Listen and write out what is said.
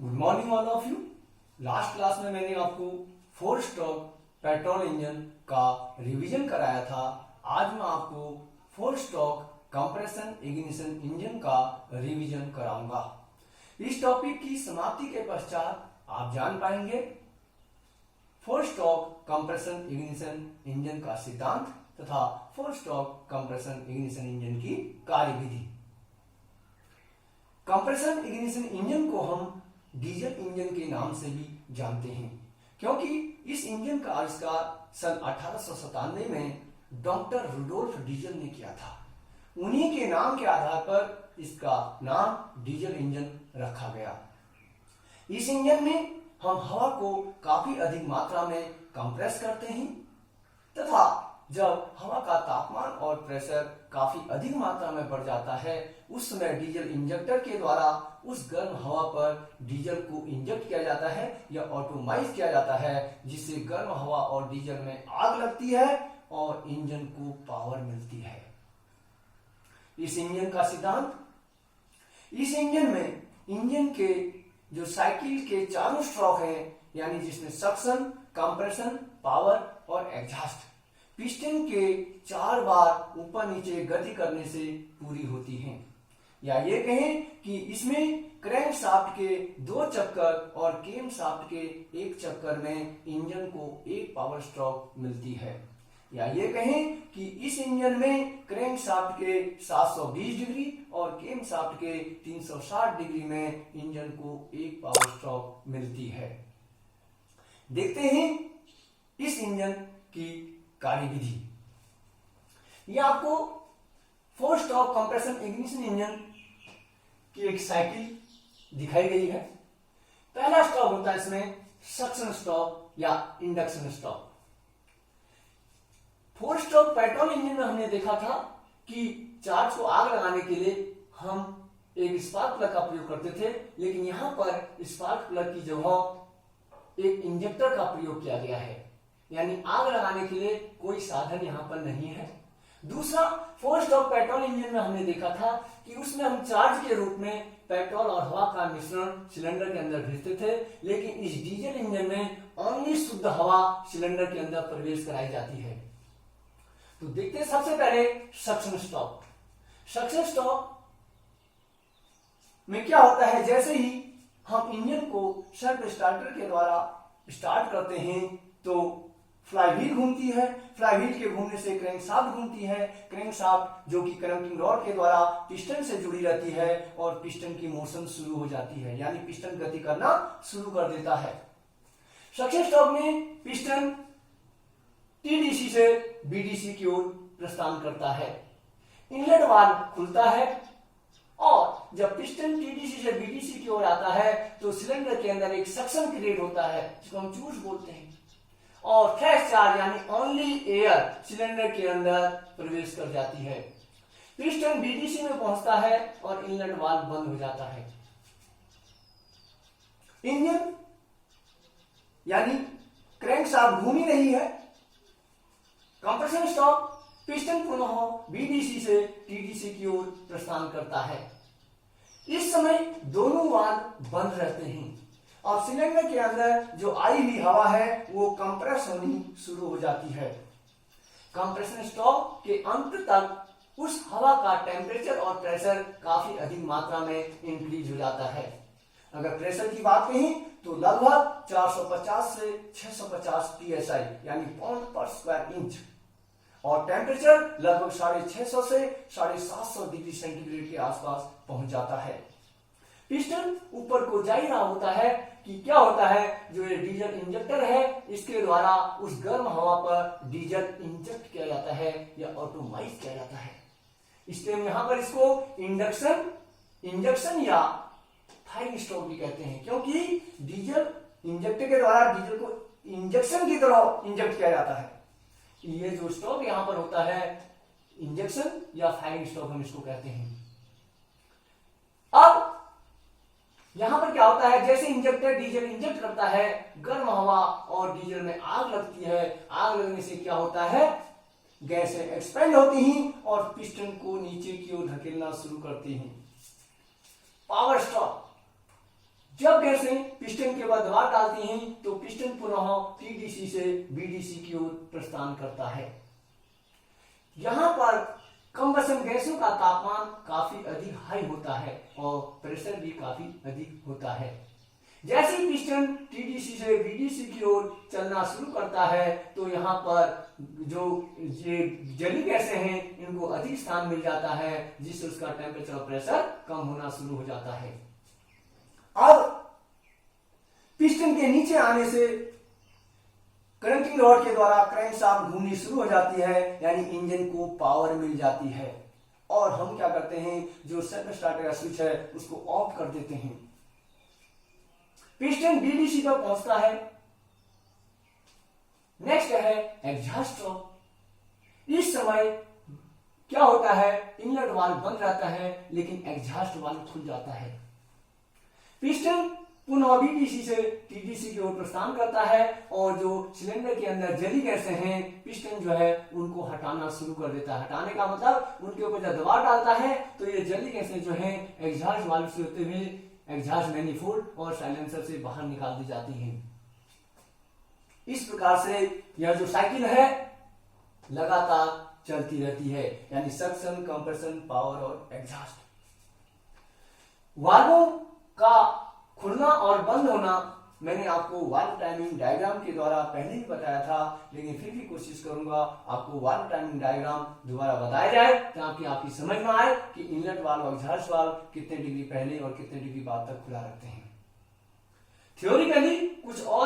Good morning all of you. Last class में मैंने आपको 4 स्ट्रोक पेट्रोल इंजन का रिवीजन कराया था। आज मैं आपको 4 स्ट्रोक कंप्रेशन इग्निशन इंजन का रिवीजन कराऊंगा। इस टॉपिक की समाप्ति के पश्चात आप जान पाएंगे 4 स्ट्रोक कंप्रेशन इग्निशन इंजन का सिद्धांत तथा 4 स्ट्रोक कंप्रेशन इग्निशन इंजन की कार्यविधि। कंप्रेशन इग्निशन इंजन को हम डीजल इंजन के नाम से भी जानते हैं, क्योंकि इस इंजन का आविष्कार सन 1897 में डॉक्टर रुडोल्फ डीजल ने किया था। उन्हीं के नाम के आधार पर इसका नाम डीजल इंजन रखा गया। इस इंजन में हम हवा को काफी अधिक मात्रा में कंप्रेस करते हैं तथा जब हवा का तापमान और प्रेशर काफी अधिक मात्रा में बढ़ जाता है उस समय डीजल इंजेक्टर के द्वारा उस गर्म हवा पर डीजल को इंजेक्ट किया जाता है या ऑटोमाइज किया जाता है, जिससे गर्म हवा और डीजल में आग लगती है और इंजन को पावर मिलती है। इस इंजन का सिद्धांत, इस इंजन में इंजन के जो साइकिल के चारों स्ट्रोक हैं, यानी जिसमें सक्शन, कंप्रेशन, पावर और एग्जॉस्ट, पिस्टन के 4 बार ऊपर नीचे गति करने से पूरी होती हैं। या ये कहें कि इसमें क्रैंक शाफ्ट के 2 चक्कर और केम शाफ्ट के 1 चक्कर में इंजन को 1 पावर स्ट्रोक मिलती है। या ये कहें कि इस इंजन में क्रैंक शाफ्ट के 720 डिग्री और केम शाफ्ट के 360 डिग्री में इंजन को 1 पावर स्ट्रोक मिलती है। देखते हैं इस इंजन की कार्यविधि। यह आपको 4 स्ट्रोक कंप्रेशन इग्निशन इंजन की एक साइकिल दिखाई गई है। पहला स्ट्रोक होता है इसमें सक्शन स्ट्रोक या induction stroke. 4 stroke petrol engine में हमने देखा था कि चार्ज को आग लगाने के लिए हम एक स्पार्क प्लग का प्रयोग करते थे, लेकिन यहां पर स्पार्क प्लग की जगह एक इंजेक्टर का प्रयोग किया गया है, यानी आग लगाने के लिए कोई साधन यहां पर नहीं है। दूसरा, 4 स्ट्रोक पेट्रोल इंजन में हमने देखा था कि उसमें हम चार्ज के रूप में पेट्रोल और हवा का मिश्रण सिलेंडर के अंदर भेजते थे, लेकिन इस डीजल इंजन में ओनली शुद्ध हवा सिलेंडर के अंदर प्रवेश कराई जाती है। तो देखते हैं सबसे पहले सक्शन स्ट्रोक। सक्शन स्ट्रोक में क्या होता है, जैसे ही हम इंजन को सेल्फ स्टार्टर के द्वारा स्टार्ट करते हैं तो फ्लाईव्हील घूमती है, फ्लाईव्हील के घूमने से क्रैंकशाफ्ट घूमती है, क्रैंकशाफ्ट जो कि क्रैंकिंग रॉड के द्वारा पिस्टन से जुड़ी रहती है और पिस्टन की मोशन शुरू हो जाती है, यानी पिस्टन गति करना शुरू कर देता है। सक्शन स्ट्रोक में पिस्टन टीडीसी से बीडीसी की ओर प्रस्थान करता है। इनलेट वाल्व खुलता है और जब पिस्टन टीडीसी से बीडीसी की ओर आता है तो सिलेंडर के अंदर एक सक्शन क्रिएट होता है, जिसको हम चूस बोलते हैं, और फ्रेश चार्ज यानी ओनली एयर सिलेंडर के अंदर प्रवेश कर जाती है। पिस्टन बीडीसी में पहुंचता है और इनलेट वाल्व बंद हो जाता है। इंजन यानी क्रैंकशाफ्ट घूम ही नहीं है। कंप्रेशन स्ट्रोक, पिस्टन पुनः बीडीसी से टीडीसी की ओर प्रस्थान करता है। इस समय दोनों वाल्व बंद रहते हैं और सिलेंडर के अंदर जो आई हुई हवा है वो कंप्रेस होनी शुरू हो जाती है। कंप्रेशन स्ट्रोक के अंत तक उस हवा का टेम्परेचर और प्रेशर काफी अधिक मात्रा में इंक्रीज हो जाता है। अगर प्रेशर की बात कहें तो लगभग 450 से 650 psi यानी पाउंड पर स्क्वायर इंच, और टेम्परेचर लगभग 650 से 750 डिग्री सेंटीग्रेड के आसपास पहुंच जाता है। पिस्टन ऊपर को जा ही रहा होता है कि क्या होता है, जो ये डीजल इंजेक्टर है इसके द्वारा उस गर्म हवा पर डीजल इंजेक्ट किया जाता है या ऑटोमाइज किया जाता है। इसलिए हम यहां पर इसको इंजेक्शन या फायरिंग स्ट्रोक भी कहते हैं, क्योंकि डीजल इंजेक्टर के द्वारा डीजल को इंजेक्शन की तरह इंजेक्ट किया जाता है। ये जो स्ट्रोक यहां पर होता है इंजेक्शन या फायरिंग स्ट्रोक हम इसको कहते हैं। अब यहां पर क्या होता है, जैसे इंजेक्टर डीजल इंजेक्ट करता है, गर्म हवा और डीजल में आग लगती है। आग लगने से क्या होता है, गैसें एक्सपेंड होती हैं और पिस्टन को नीचे की ओर धकेलना शुरू करती हैं। पावर स्ट्रोक, जब गैसें पिस्टन के ऊपर दबाव डालती हैं तो पिस्टन पुनः टीडीसी से बीडीसी की ओर प्रस्थान करता है। यहां पर कंबसन गैसों का तापमान काफी अधिक हाई होता है और प्रेशर भी काफी अधिक होता है। जैसे ही पिस्टन टीडीसी से बीडीसी की ओर चलना शुरू करता है तो यहाँ पर जो ये जली गैसें हैं इनको अधिक स्थान मिल जाता है, जिससे उसका टेम्परेचर और प्रेशर कम होना शुरू हो जाता है। अब पिस्टन के नीचे आने से क्रैंकिंग रॉड के द्वारा क्रैंकशाफ्ट घूमनी शुरू हो जाती है, यानी इंजन को पावर मिल जाती है और हम क्या करते हैं, जो सेल्फ स्टार्टर का स्विच है उसको ऑफ कर देते हैं। पिस्टन बीडीसी पर पहुंचता है। नेक्स्ट है एग्जॉस्ट स्ट्रोक। इस समय क्या होता है, इनलेट वाल्व बंद रहता है लेकिन एग्जॉस्ट वाल्व खुल जाता है। पिस्टन पुनः बीडीसी से टीडीसी की ओर प्रस्थान करता है और जो सिलेंडर के अंदर जली गैसें हैं पिस्टन जो है उनको हटाना शुरू कर देता है। हटाने का मतलब उनके ऊपर जब दबाव डालता है तो ये जली गैसें जो हैं एग्जॉस्ट वाल्व से होते हुए एग्जॉस्ट मैनिफोल्ड और साइलेंसर से बाहर निकाल दी जाती है। इस प्रकार से यह जो साइकिल है लगातार चलती रहती है, यानी सक्शन, कंप्रेशन, पावर और एग्जॉस्ट। वाल्वों का खुलना और बंद होना मैंने आपको वाल्व टाइमिंग डायग्राम के द्वारा पहले ही बताया था, लेकिन फिर भी कोशिश करूंगा आपको वाल्व टाइमिंग डायग्राम दोबारा बताया जाए ताकि आपकी समझ में आए कि इनलेट वाल्व और एग्जॉस्ट वाल्व कितने डिग्री पहले और कितने डिग्री बाद तक खुला रखते हैं। थ्योरिकली कुछ और